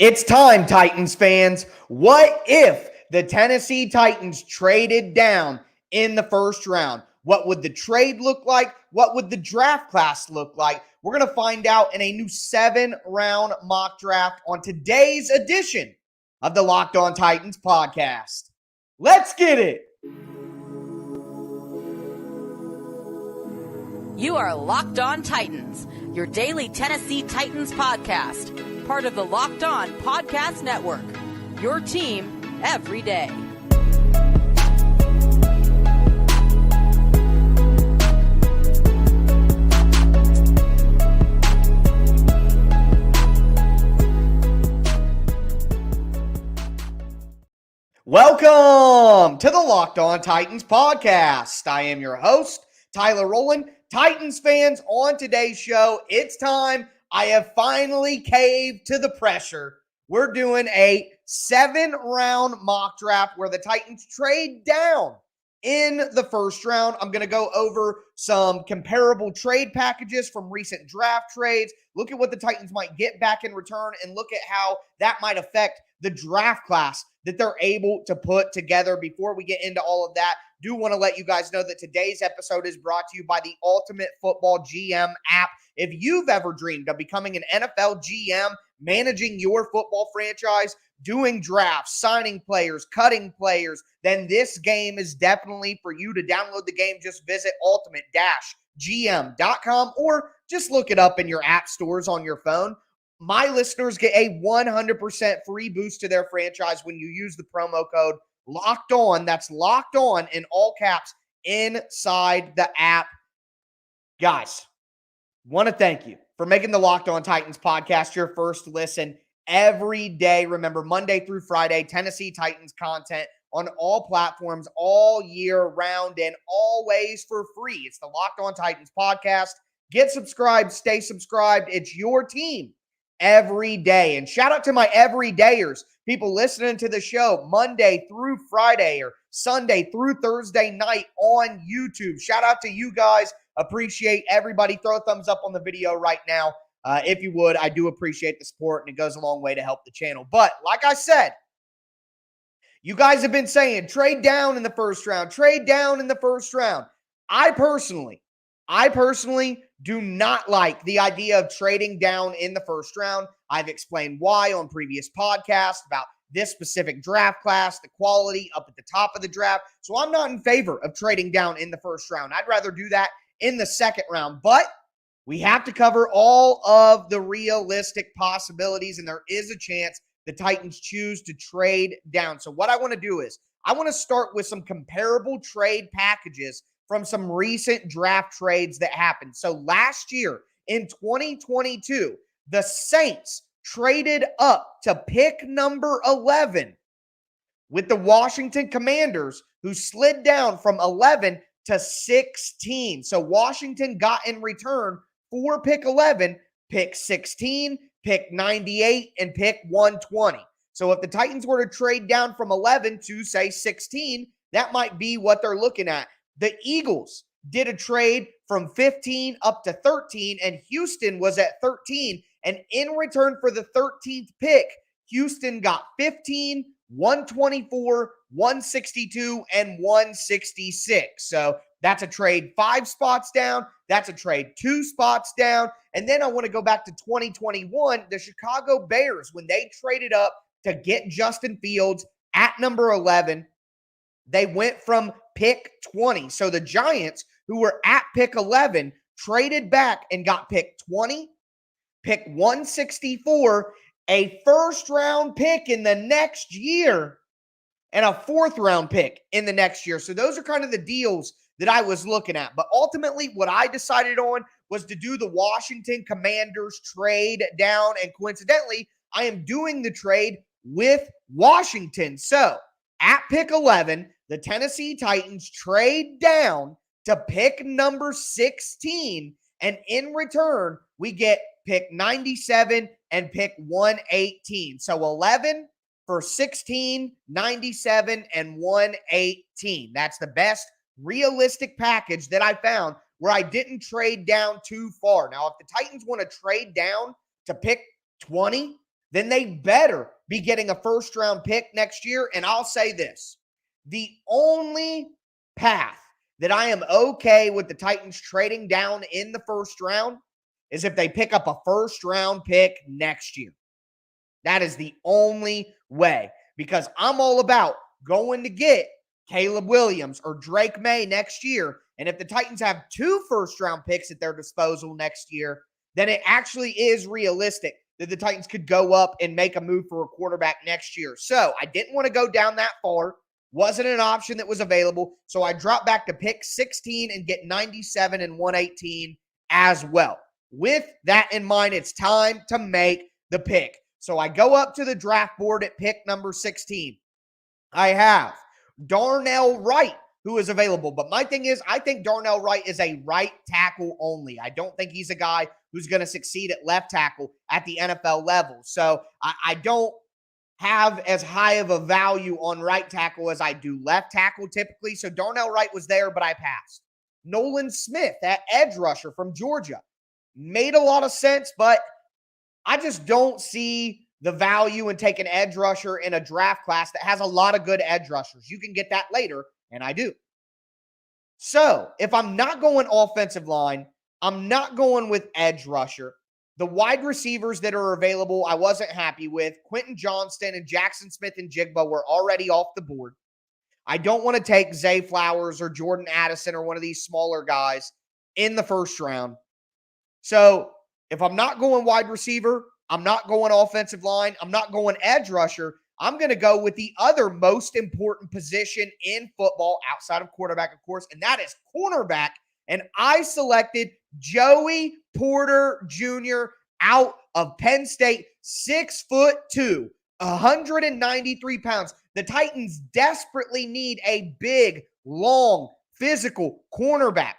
It's time, Titans fans. What if the Tennessee Titans traded down in the first round? What would the trade look like? What would the draft class look like? We're going to find out in a new 7-round mock draft on today's edition of the Locked On Titans podcast. Let's get it. You are Locked On Titans, your daily Tennessee Titans podcast. Part of the Locked On Podcast Network, your team every day. Welcome to the Locked On Titans podcast. I am your host, Tyler Rowland. Titans fans, on today's show, it's time. I have finally caved to the pressure. We're doing a 7-round mock draft where the Titans trade down in the first round. I'm going to go over some comparable trade packages from recent draft trades, look at what the Titans might get back in return, and look at how that might affect the draft class that they're able to put together. Before we get into all of that, do want to let you guys know that today's episode is brought to you by the Ultimate Football GM app. If you've ever dreamed of becoming an NFL GM, managing your football franchise, doing drafts, signing players, cutting players, then this game is definitely for you. To download the game, just visit ultimate-gm.com or just look it up in your app stores on your phone. My listeners get a 100% free boost to their franchise when you use the promo code Locked On. That's Locked On in all caps inside the app. Guys, want to thank you for making the Locked On Titans podcast your first listen every day. Remember, Monday through Friday, Tennessee Titans content on all platforms all year round and always for free. It's the Locked On Titans podcast. Get subscribed, stay subscribed. It's your team every day. And shout out to my everydayers, people listening to the show Monday through Friday or Sunday through Thursday night on YouTube. Shout out to you guys. Appreciate everybody. Throw a thumbs up on the video right now. If you would, I do appreciate the support, and it goes a long way to help the channel. But like I said, you guys have been saying trade down in the first round, trade down in the first round. I personally do not like the idea of trading down in the first round. I've explained why on previous podcasts about this specific draft class, the quality up at the top of the draft. So I'm not in favor of trading down in the first round. I'd rather do that in the second round. But we have to cover all of the realistic possibilities, and there is a chance the Titans choose to trade down. So what I want to do is I want to start with some comparable trade packages from some recent draft trades that happened. So last year in 2022, the Saints traded up to pick number 11 with the Washington Commanders, who slid down from 11 to 16. So Washington got in return for pick 11, pick 16, pick 98, and pick 120. So if the Titans were to trade down from 11 to, say, 16, that might be what they're looking at. The Eagles did a trade from 15 up to 13, and Houston was at 13. And in return for the 13th pick, Houston got 15, 124, 162, and 166. So that's a trade 5 spots down. That's a trade 2 spots down. And then I want to go back to 2021, the Chicago Bears, when they traded up to get Justin Fields at number 11. They went from pick 20. So the Giants, who were at pick 11, traded back and got pick 20, pick 164, a first-round pick in the next year, and a fourth-round pick in the next year. So those are kind of the deals that I was looking at. But ultimately, what I decided on was to do the Washington Commanders trade down. And coincidentally, I am doing the trade with Washington. So at pick 11, the Tennessee Titans trade down to pick number 16. And in return, we get pick 97 and pick 118. So 11 for 16, 97, and 118. That's the best realistic package that I found where I didn't trade down too far. Now, if the Titans want to trade down to pick 20, then they better be getting a first-round pick next year. And I'll say this, the only path that I am okay with the Titans trading down in the first round is if they pick up a first-round pick next year. That is the only way, because I'm all about going to get Caleb Williams or Drake May next year. And if the Titans have 2 first-round picks at their disposal next year, then it actually is realistic that the Titans could go up and make a move for a quarterback next year. So I didn't want to go down that far. Wasn't an option that was available. So I dropped back to pick 16 and get 97 and 118 as well. With that in mind, it's time to make the pick. So I go up to the draft board at pick number 16. I have Darnell Wright, who is available. But my thing is, I think Darnell Wright is a right tackle only. I don't think he's a guy who's going to succeed at left tackle at the NFL level. So I don't have as high of a value on right tackle as I do left tackle typically. So Darnell Wright was there, but I passed. Nolan Smith, that edge rusher from Georgia, made a lot of sense, but I just don't see the value in taking edge rusher in a draft class that has a lot of good edge rushers. You can get that later, and I do. So if I'm not going offensive line, I'm not going with edge rusher. The wide receivers that are available, I wasn't happy with. Quentin Johnston and Jackson Smith and Jigba were already off the board. I don't want to take Zay Flowers or Jordan Addison or one of these smaller guys in the first round. So if I'm not going wide receiver, I'm not going offensive line, I'm not going edge rusher, I'm going to go with the other most important position in football outside of quarterback, of course, and that is cornerback. And I selected Joey Porter Jr. out of Penn State, 6'2", 193 pounds. The Titans desperately need a big, long, physical cornerback.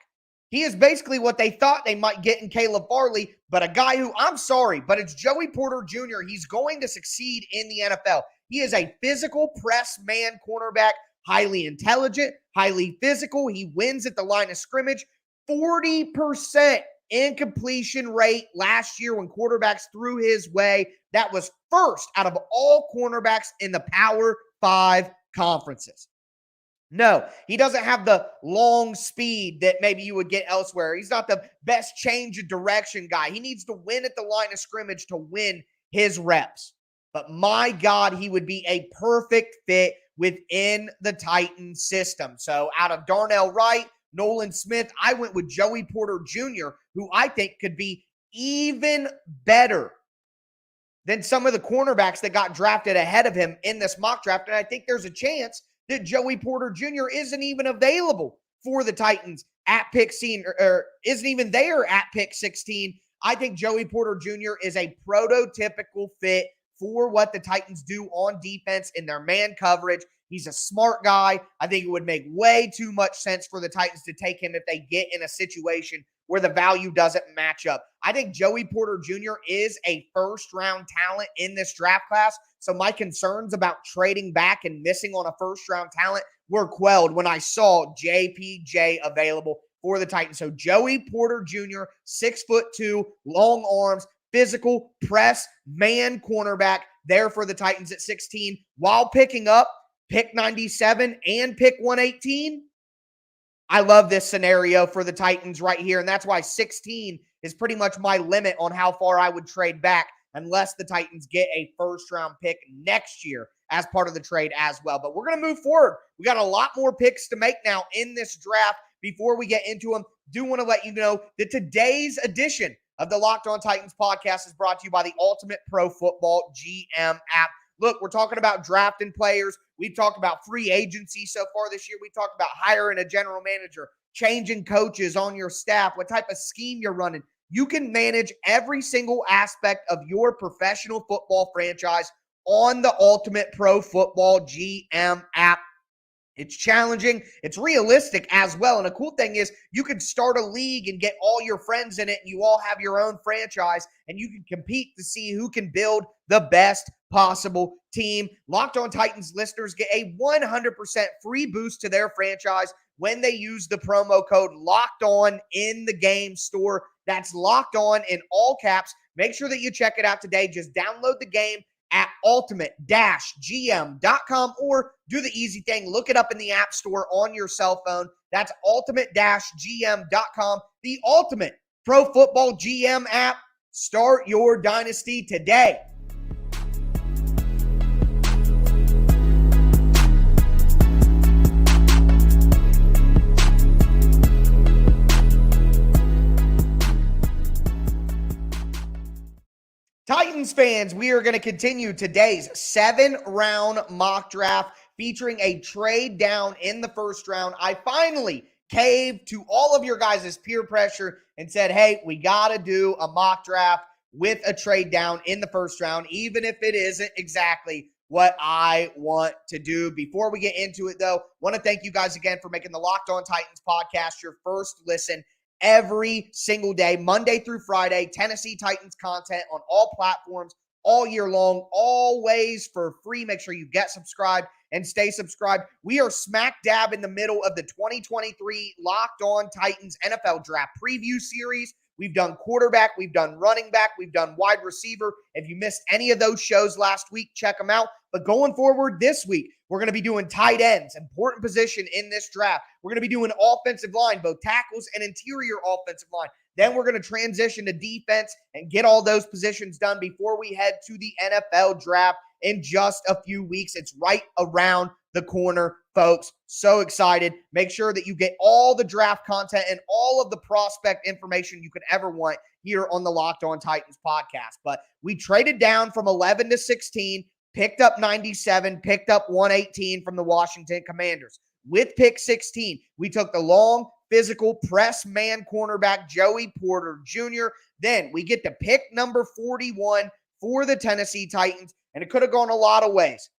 He is basically what they thought they might get in Caleb Farley, but a guy who, I'm sorry, but it's Joey Porter Jr. He's going to succeed in the NFL. He is a physical press man cornerback, highly intelligent, highly physical. He wins at the line of scrimmage. 40% incompletion rate last year when quarterbacks threw his way. That was first out of all cornerbacks in the Power 5 conferences. No, he doesn't have the long speed that maybe you would get elsewhere. He's not the best change of direction guy. He needs to win at the line of scrimmage to win his reps. But my God, he would be a perfect fit within the Titans system. So out of Darnell Wright, Nolan Smith, I went with Joey Porter Jr., who I think could be even better than some of the cornerbacks that got drafted ahead of him in this mock draft. And I think there's a chance that Joey Porter Jr. isn't even available for the Titans at pick 16, or isn't even there at pick 16. I think Joey Porter Jr. is a prototypical fit for what the Titans do on defense in their man coverage. He's a smart guy. I think it would make way too much sense for the Titans to take him if they get in a situation where the value doesn't match up. I think Joey Porter Jr. is a first-round talent in this draft class, so my concerns about trading back and missing on a first-round talent were quelled when I saw JPJ available for the Titans. So Joey Porter Jr., 6'2", long arms, physical, press, man cornerback there for the Titans at 16, while picking up pick 97 and pick 118. I love this scenario for the Titans right here, and that's why 16 is pretty much my limit on how far I would trade back unless the Titans get a first-round pick next year as part of the trade as well. But we're going to move forward. We got a lot more picks to make now in this draft. Before we get into them, do want to let you know that today's edition of the Locked On Titans podcast is brought to you by the Ultimate Pro Football GM app. Look, we're talking about drafting players. We've talked about free agency so far this year. We talked about hiring a general manager, changing coaches on your staff, what type of scheme you're running. You can manage every single aspect of your professional football franchise on the Ultimate Pro Football GM app. It's challenging. It's realistic as well. And a cool thing is you can start a league and get all your friends in it, and you all have your own franchise, and you can compete to see who can build the best possible team. Locked On Titans listeners get a 100% free boost to their franchise when they use the promo code Locked On in the game store. That's Locked On in all caps. Make sure that you check it out today. Just download the game at ultimate-gm.com or do the easy thing. Look it up in the App Store on your cell phone. That's ultimate-gm.com, the ultimate pro football GM app. Start your dynasty today. Titans fans, we are going to continue today's 7-round mock draft featuring a trade down in the first round. I finally caved to all of your guys' peer pressure and said, hey, we got to do a mock draft with a trade down in the first round, even if it isn't exactly what I want to do. Before we get into it, though, I want to thank you guys again for making the Locked On Titans podcast your first listen every single day, Monday through Friday. Tennessee Titans content on all platforms all year long, always for free. Make sure you get subscribed and stay subscribed. We are smack dab in the middle of the 2023 Locked On Titans NFL Draft Preview Series. We've done quarterback, we've done running back, we've done wide receiver. If you missed any of those shows last week, check them out. But going forward this week, we're going to be doing tight ends, important position in this draft. We're going to be doing offensive line, both tackles and interior offensive line. Then we're going to transition to defense and get all those positions done before we head to the NFL draft in just a few weeks. It's right around the corner, folks. So excited. Make sure that you get all the draft content and all of the prospect information you could ever want here on the Locked On Titans podcast. But we traded down from 11 to 16, picked up 97, picked up 118 from the Washington Commanders. With pick 16, we took the long, physical press man cornerback Joey Porter Jr. Then we get to pick number 41 for the Tennessee Titans, and it could have gone a lot of ways.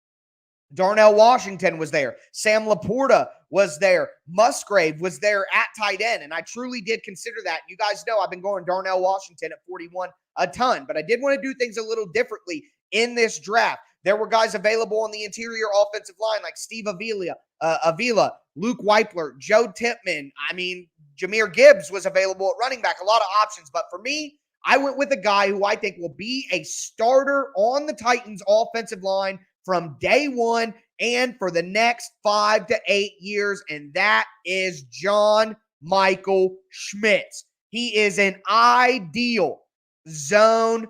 Darnell Washington was there. Sam Laporta was there. Musgrave was there at tight end, and I truly did consider that. You guys know I've been going Darnell Washington at 41 a ton, but I did want to do things a little differently in this draft. There were guys available on the interior offensive line like Steve Avila, Luke Weipler, Joe Tippmann. Jahmyr Gibbs was available at running back. A lot of options, but for me, I went with a guy who I think will be a starter on the Titans offensive line from day one and for the next 5 to 8 years, and that is John Michael Schmitz. He is an ideal zone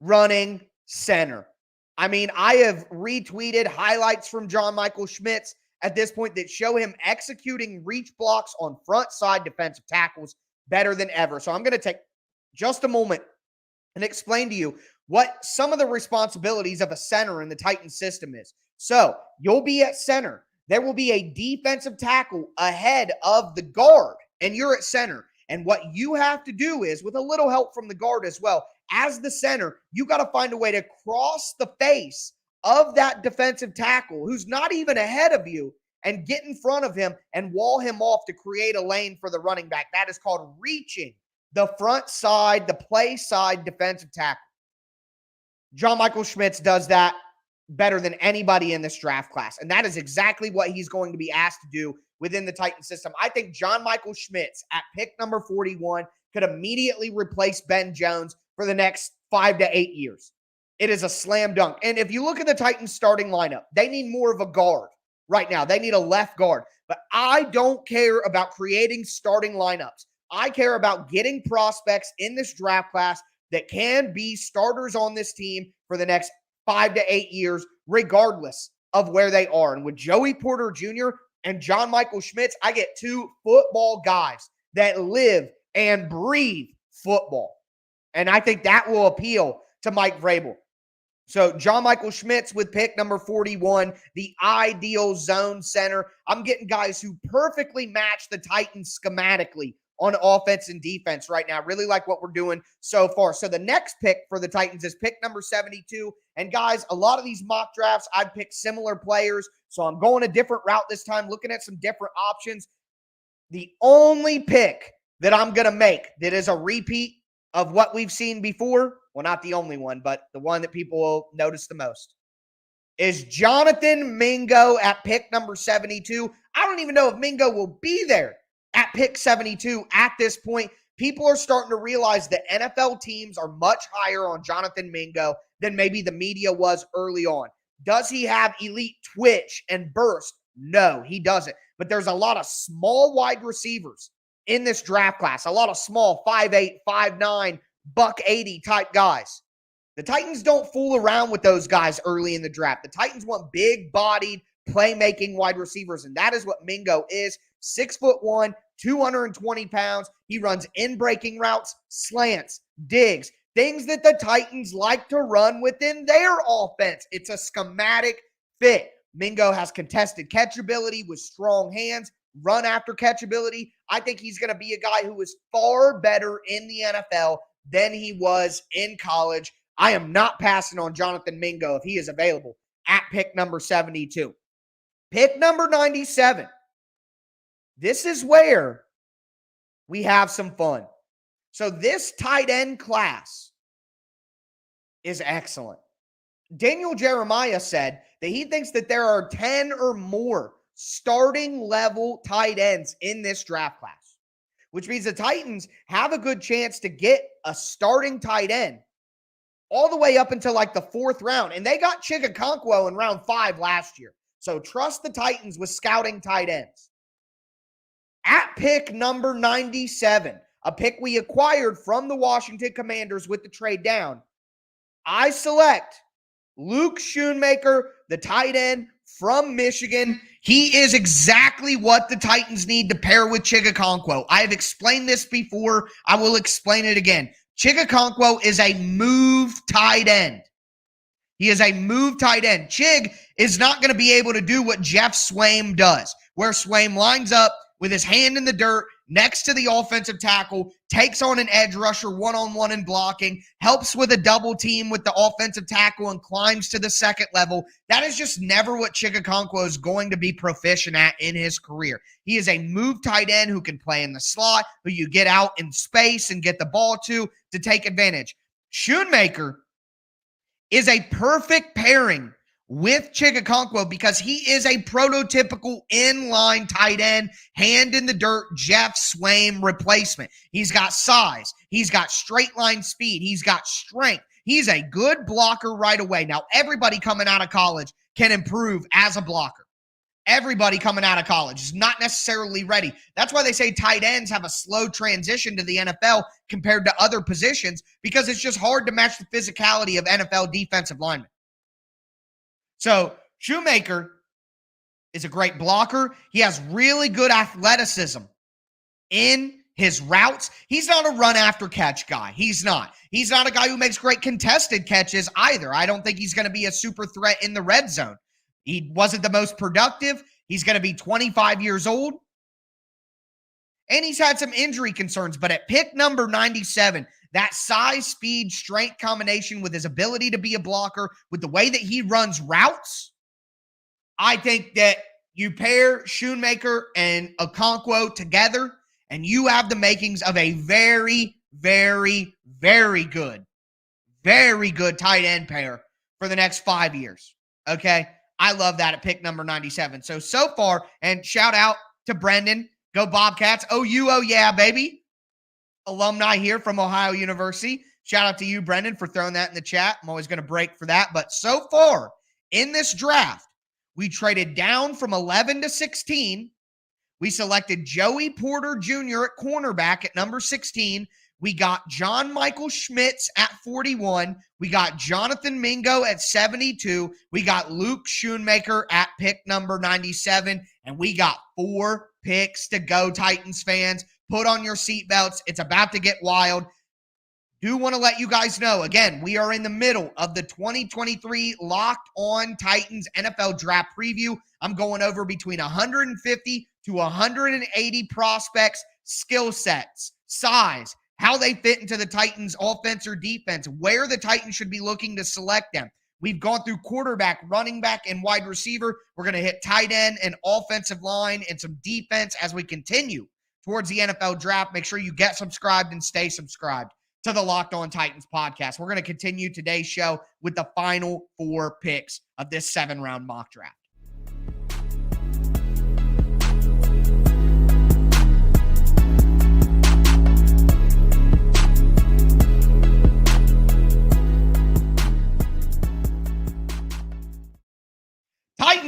running center. I have retweeted highlights from John Michael Schmitz at this point that show him executing reach blocks on front side defensive tackles better than ever. So I'm going to take just a moment and explain to you what some of the responsibilities of a center in the Titans system is. So you'll be at center. There will be a defensive tackle ahead of the guard, and you're at center. And what you have to do is, with a little help from the guard as well, as the center, you got to find a way to cross the face of that defensive tackle who's not even ahead of you and get in front of him and wall him off to create a lane for the running back. That is called reaching the front side, the play side defensive tackle. John Michael Schmitz does that better than anybody in this draft class. And that is exactly what he's going to be asked to do within the Titan system. I think John Michael Schmitz at pick number 41 could immediately replace Ben Jones for the next 5 to 8 years. It is a slam dunk. And if you look at the Titans starting lineup, they need more of a guard right now. They need a left guard. But I don't care about creating starting lineups. I care about getting prospects in this draft class that can be starters on this team for the next 5 to 8 years, regardless of where they are. And with Joey Porter Jr. and John Michael Schmitz, I get two football guys that live and breathe football. And I think that will appeal to Mike Vrabel. So John Michael Schmitz with pick number 41, the ideal zone center. I'm getting guys who perfectly match the Titans schematically on offense and defense right now. Really like what we're doing so far. So the next pick for the Titans is pick number 72. And guys, a lot of these mock drafts, I'd pick similar players. So I'm going a different route this time, looking at some different options. The only pick that I'm going to make that is a repeat of what we've seen before, well, not the only one, but the one that people will notice the most, is Jonathan Mingo at pick number 72. I don't even know if Mingo will be there at pick 72 at this point. people are starting to realize that NFL teams are much higher on Jonathan Mingo than maybe the media was early on. Does he have elite twitch and burst? No, he doesn't. But there's a lot of small wide receivers in this draft class, a lot of small 5'8", 5'9", buck 80 type guys. The Titans don't fool around with those guys early in the draft. The Titans want big-bodied, playmaking wide receivers, and that is what Mingo is. 6'1", 220 pounds. He runs in-breaking routes, slants, digs, things that the Titans like to run within their offense. It's a schematic fit. Mingo has contested catchability with strong hands, run after catchability. I think he's going to be a guy who is far better in the NFL than he was in college. I am not passing on Jonathan Mingo if he is available at pick number 72. Pick number 97. This is where we have some fun. So this tight end class is excellent. Daniel Jeremiah said that he thinks that there are 10 or more starting level tight ends in this draft class, which means the Titans have a good chance to get a starting tight end all the way up until like the 4th round. And they got Chigakonkwo in round 5 last year. So trust the Titans with scouting tight ends. At pick number 97, a pick we acquired from the Washington Commanders with the trade down, I select Luke Schoonmaker, the tight end from Michigan. He is exactly what the Titans need to pair with Chigakonkwo. I have explained this before. I will explain it again. Chigakonkwo is a move tight end. He is a move tight end. Chig is not going to be able to do what Jeff Swaim does, where Swaim lines up with his hand in the dirt next to the offensive tackle, takes on an edge rusher one-on-one in blocking, helps with a double team with the offensive tackle, and climbs to the 2nd level. That is just never what Chigakonkwo is going to be proficient at in his career. He is a move tight end who can play in the slot, who you get out in space and get the ball to take advantage. Schoonmaker is a perfect pairing with Chigakonkwo because he is a prototypical inline tight end, hand in the dirt, Jeff Swaim replacement. He's got size. He's got straight line speed. He's got strength. He's a good blocker right away. Now, everybody coming out of college can improve as a blocker. Everybody coming out of college is not necessarily ready. That's why they say tight ends have a slow transition to the NFL compared to other positions, because it's just hard to match the physicality of NFL defensive linemen. So Schoonmaker is a great blocker. He has really good athleticism in his routes. He's not a run after catch guy. He's not. He's not a guy who makes great contested catches either. I don't think he's going to be a super threat in the red zone. He wasn't the most productive. He's going to be 25 years old. And he's had some injury concerns. But at pick number 97, that size, speed, strength combination with his ability to be a blocker, with the way that he runs routes, I think that you pair Schoonmaker and Okonkwo together, and you have the makings of a very, very, very good tight end pair for the next 5 years. Okay? I love that at pick number 97. So far, and shout out to Brendan. Go Bobcats. Oh, yeah, baby. Alumni here from Ohio University. Shout out to you, Brendan, for throwing that in the chat. I'm always going to break for that. But so far in this draft, we traded down from 11 to 16. We selected Joey Porter Jr. at cornerback at number 16. We got John Michael Schmitz at 41. We got Jonathan Mingo at 72. We got Luke Schoonmaker at pick number 97. And we got 4 picks to go, Titans fans. Put on your seatbelts. It's about to get wild. Do want to let you guys know, again, we are in the middle of the 2023 Locked On Titans NFL Draft Preview. I'm going over between 150 to 180 prospects, skill sets, size, how they fit into the Titans offense or defense, where the Titans should be looking to select them. We've gone through quarterback, running back, and wide receiver. We're going to hit tight end and offensive line and some defense as we continue towards the NFL draft. Make sure you get subscribed and stay subscribed to the Locked On Titans podcast. We're going to continue today's show with the final 4 picks of this 7-round mock draft.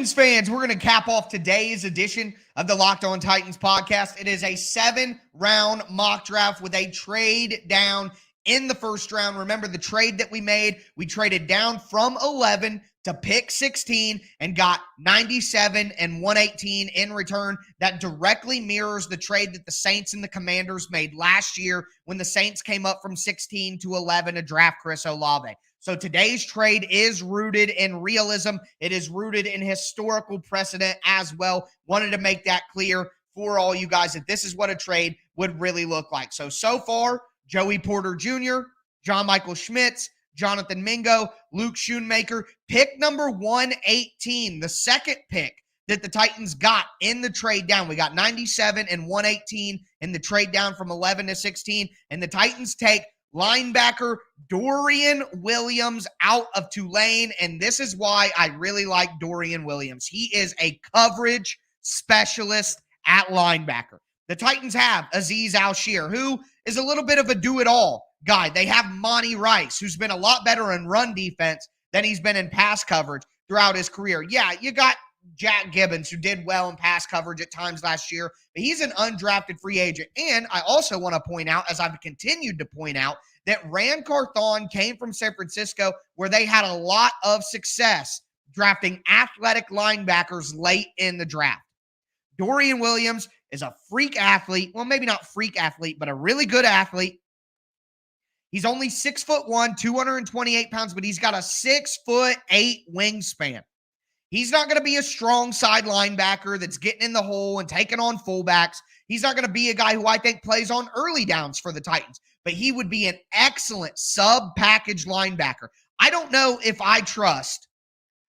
Titans fans, we're going to cap off today's edition of the Locked On Titans podcast. It is a 7-round mock draft with a trade down in the first round. Remember the trade that we made? We traded down from 11 to pick 16 and got 97 and 118 in return. That directly mirrors the trade that the Saints and the Commanders made last year when the Saints came up from 16 to 11 to draft Chris Olave. So today's trade is rooted in realism. It is rooted in historical precedent as well. Wanted to make that clear for all you guys that this is what a trade would really look like. So far, Joey Porter Jr., John Michael Schmitz, Jonathan Mingo, Luke Schoonmaker, pick number 118, the second pick that the Titans got in the trade down. We got 97 and 118 in the trade down from 11 to 16, and the Titans take linebacker Dorian Williams out of Tulane, and this is why I really like Dorian Williams. He is a coverage specialist at linebacker. The Titans have Azeez Al-Shaair, who is a little bit of a do-it-all guy. They have Monty Rice, who's been a lot better in run defense than he's been in pass coverage throughout his career. Yeah, you got Jack Gibbons, who did well in pass coverage at times last year, but he's an undrafted free agent. And I also want to point out, as I've continued to point out, that Rand Carthon came from San Francisco, where they had a lot of success drafting athletic linebackers late in the draft. Dorian Williams is a freak athlete. Well, maybe not freak athlete, but a really good athlete. He's only 6'1", 228 pounds, but he's got a 6'8" wingspan. He's not going to be a strong side linebacker that's getting in the hole and taking on fullbacks. He's not going to be a guy who I think plays on early downs for the Titans, but he would be an excellent sub-package linebacker. I don't know if I trust,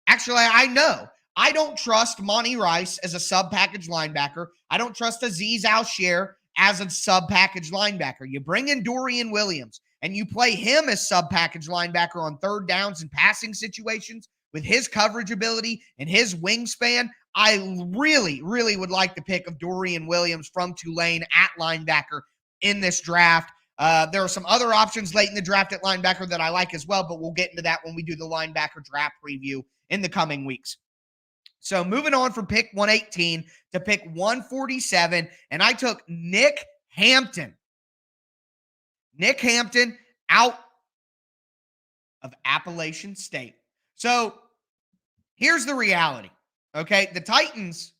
actually, I know. I don't trust Monty Rice as a sub-package linebacker. I don't trust Azeez Al-Shaair as a sub-package linebacker. You bring in Dorian Williams, and you play him as sub-package linebacker on third downs and passing situations with his coverage ability and his wingspan. I really, really would like the pick of Dorian Williams from Tulane at linebacker in this draft. There are some other options late in the draft at linebacker that I like as well, but we'll get into that when we do the linebacker draft preview in the coming weeks. So moving on from pick 118 to pick 147, and I took Nick Hampton. Nick Hampton out of Appalachian State. So here's the reality, okay? The Titans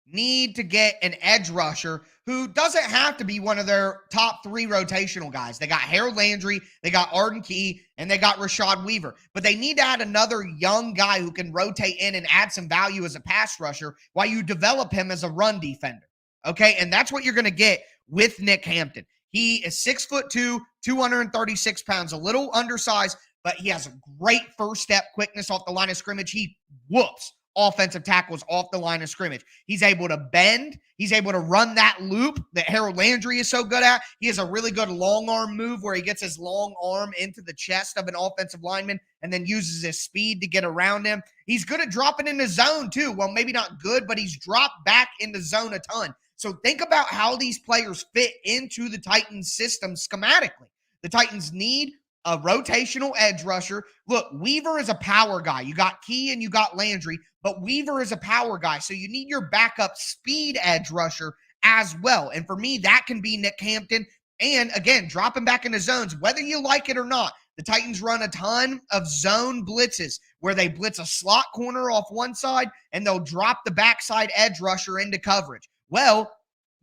need to get an edge rusher who doesn't have to be one of their top 3 rotational guys. They got Harold Landry, they got Arden Key, and they got Rashad Weaver. But they need to add another young guy who can rotate in and add some value as a pass rusher while you develop him as a run defender, okay? And that's what you're going to get with Nick Hampton. He is 6'2", 236 pounds, a little undersized, but he has a great first step quickness off the line of scrimmage. He whoops offensive tackles off the line of scrimmage. He's able to bend. He's able to run that loop that Harold Landry is so good at. He has a really good long arm move where he gets his long arm into the chest of an offensive lineman and then uses his speed to get around him. He's good at dropping into zone too. Well, maybe not good, but he's dropped back into zone a ton. So think about how these players fit into the Titans system schematically. The Titans need a rotational edge rusher. Look, Weaver is a power guy. You got Key and you got Landry, but Weaver is a power guy. So you need your backup speed edge rusher as well. And for me, that can be Nick Hampton. And again, drop him back into zones, whether you like it or not. The Titans run a ton of zone blitzes where they blitz a slot corner off one side and they'll drop the backside edge rusher into coverage. Well,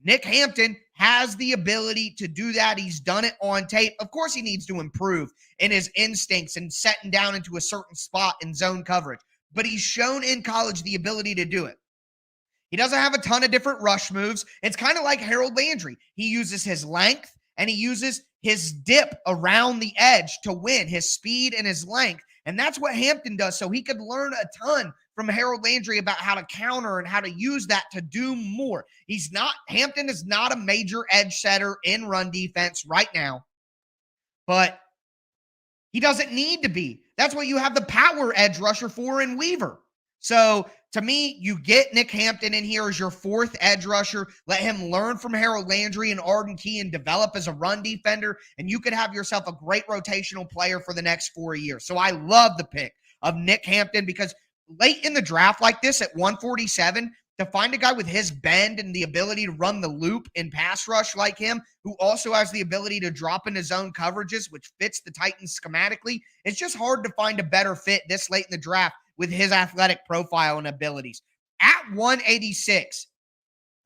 Nick Hampton has the ability to do that. He's done it on tape. Of course, he needs to improve in his instincts and setting down into a certain spot in zone coverage, but he's shown in college the ability to do it. He doesn't have a ton of different rush moves. It's kind of like Harold Landry. He uses his length and he uses his dip around the edge to win, his speed and his length. And that's what Hampton does. So he could learn a ton from Harold Landry about how to counter and how to use that to do more. Hampton is not a major edge setter in run defense right now, but he doesn't need to be. That's what you have the power edge rusher for in Weaver. So to me, you get Nick Hampton in here as your 4th edge rusher. Let him learn from Harold Landry and Arden Key and develop as a run defender, and you could have yourself a great rotational player for the next 4 years. So I love the pick of Nick Hampton because late in the draft like this at 147, to find a guy with his bend and the ability to run the loop in pass rush like him, who also has the ability to drop into zone coverages, which fits the Titans schematically, it's just hard to find a better fit this late in the draft with his athletic profile and abilities. At 186,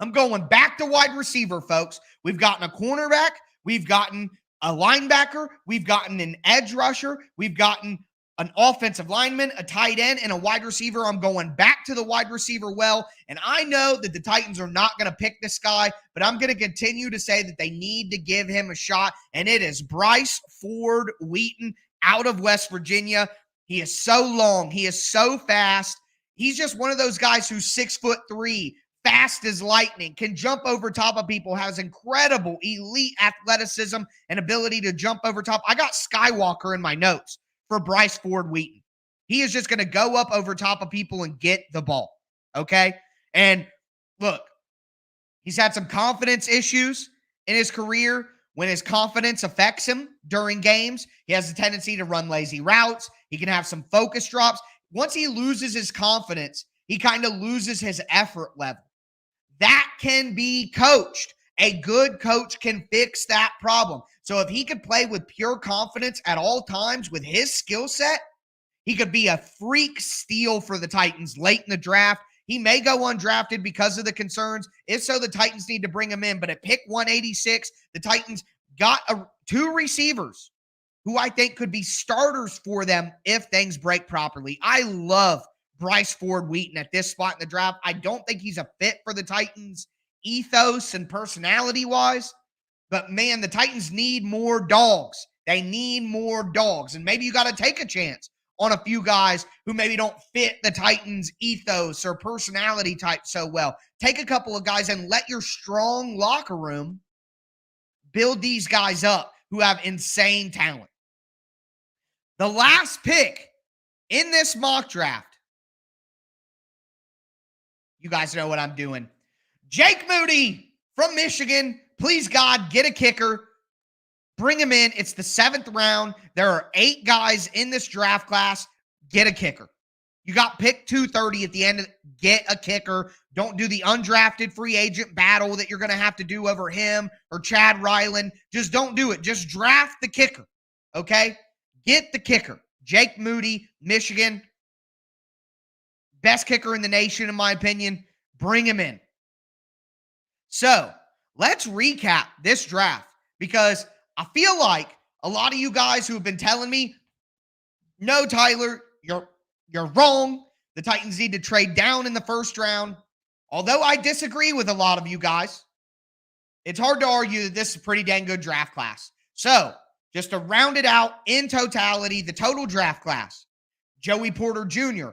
I'm going back to wide receiver, folks. We've gotten a cornerback. We've gotten a linebacker. We've gotten an edge rusher. We've gotten an offensive lineman, a tight end, and a wide receiver. I'm going back to the wide receiver well, and I know that the Titans are not going to pick this guy, but I'm going to continue to say that they need to give him a shot, and it is Bryce Ford Wheaton out of West Virginia. He is so long. He is so fast. He's just one of those guys who's 6'3", fast as lightning, can jump over top of people, has incredible elite athleticism and ability to jump over top. I got Skywalker in my notes for Bryce Ford Wheaton. He is just going to go up over top of people and get the ball, okay? And look, he's had some confidence issues in his career. When his confidence affects him during games, he has a tendency to run lazy routes. He can have some focus drops. Once he loses his confidence, he kind of loses his effort level. That can be coached. A good coach can fix that problem. So if he could play with pure confidence at all times with his skill set, he could be a freak steal for the Titans late in the draft. He may go undrafted because of the concerns. If so, the Titans need to bring him in. But at pick 186, the Titans got two receivers who I think could be starters for them if things break properly. I love Bryce Ford Wheaton at this spot in the draft. I don't think he's a fit for the Titans ethos and personality-wise. But, man, the Titans need more dogs. They need more dogs. And maybe you got to take a chance on a few guys who maybe don't fit the Titans' ethos or personality type so well. Take a couple of guys and let your strong locker room build these guys up who have insane talent. The last pick in this mock draft, you guys know what I'm doing. Jake Moody from Michigan. Please, God, get a kicker. Bring him in. It's the 7th round. There are 8 guys in this draft class. Get a kicker. You got pick 230 at the end. Get a kicker. Don't do the undrafted free agent battle that you're going to have to do over him or Chad Ryland. Just don't do it. Just draft the kicker, okay? Get the kicker. Jake Moody, Michigan. Best kicker in the nation, in my opinion. Bring him in. So, let's recap this draft because I feel like a lot of you guys who have been telling me, no, Tyler, you're wrong. The Titans need to trade down in the first round. Although I disagree with a lot of you guys, it's hard to argue that this is a pretty dang good draft class. So, just to round it out in totality, the total draft class, Joey Porter Jr.,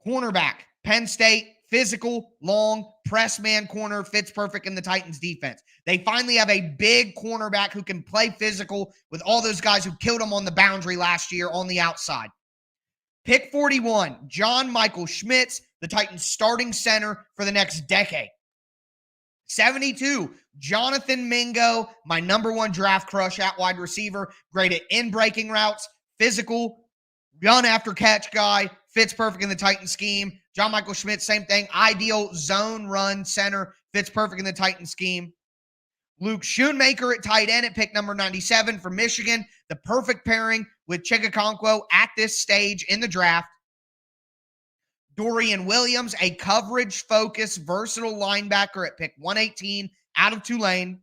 cornerback, Penn State, physical, long, press man corner, fits perfect in the Titans defense. They finally have a big cornerback who can play physical with all those guys who killed him on the boundary last year on the outside. Pick 41, John Michael Schmitz, the Titans starting center for the next decade. 72, Jonathan Mingo, my number one draft crush at wide receiver, great at in-breaking routes, physical, run after catch guy, fits perfect in the Titan scheme. John Michael Schmitz, same thing. Ideal zone run center, fits perfect in the Titan scheme. Luke Schoonmaker at tight end at pick number 97 for Michigan. The perfect pairing with Chikakonkwo at this stage in the draft. Dorian Williams, a coverage-focused, versatile linebacker at pick 118 out of Tulane.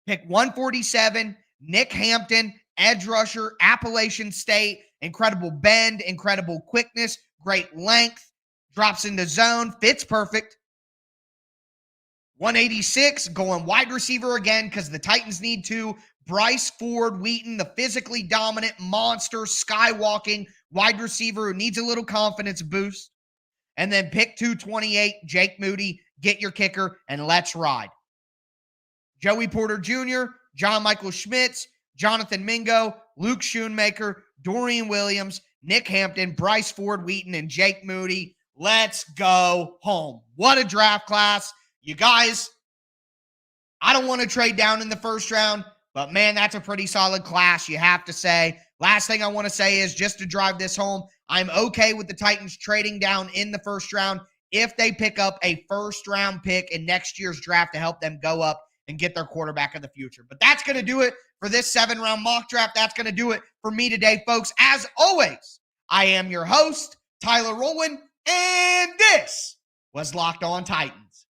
Pick 147, Nick Hampton, edge rusher, Appalachian State. Incredible bend, incredible quickness, great length, drops into zone, fits perfect. 186, going wide receiver again because the Titans need to. Bryce Ford Wheaton, the physically dominant monster, skywalking wide receiver who needs a little confidence boost. And then pick 228, Jake Moody, get your kicker, and let's ride. Joey Porter Jr., John Michael Schmitz, Jonathan Mingo, Luke Schoonmaker, Dorian Williams, Nick Hampton, Bryce Ford Wheaton, and Jake Moody. Let's go home. What a draft class. You guys, I don't want to trade down in the first round, But man, that's a pretty solid class, you have to say. Last thing I want to say is, just to drive this home, I'm okay with the Titans trading down in the first round if they pick up a first-round pick in next year's draft to help them go up and get their quarterback of the future. But that's going to do it for this 7-round mock draft. That's going to do it for me today, folks. As always, I am your host, Tyler Rowland, and this was Locked On Titans.